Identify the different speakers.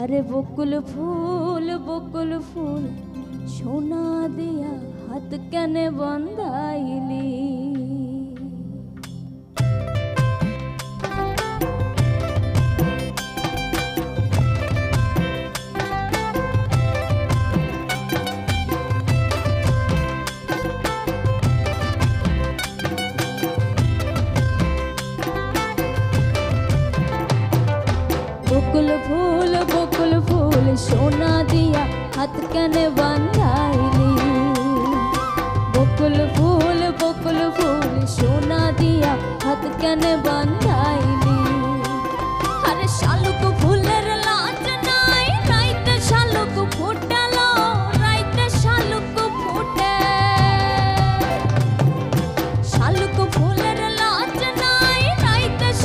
Speaker 1: আরে বকুল ফুল সোনা দিয়া হাত কেনে বন্ধাইলি। বকুল ফুল সোনা দিয়া হাত কেনে বান্ধাইলি। বকুল ফুল সোনা দিয়া হাত কেনে বান্ধাইলি।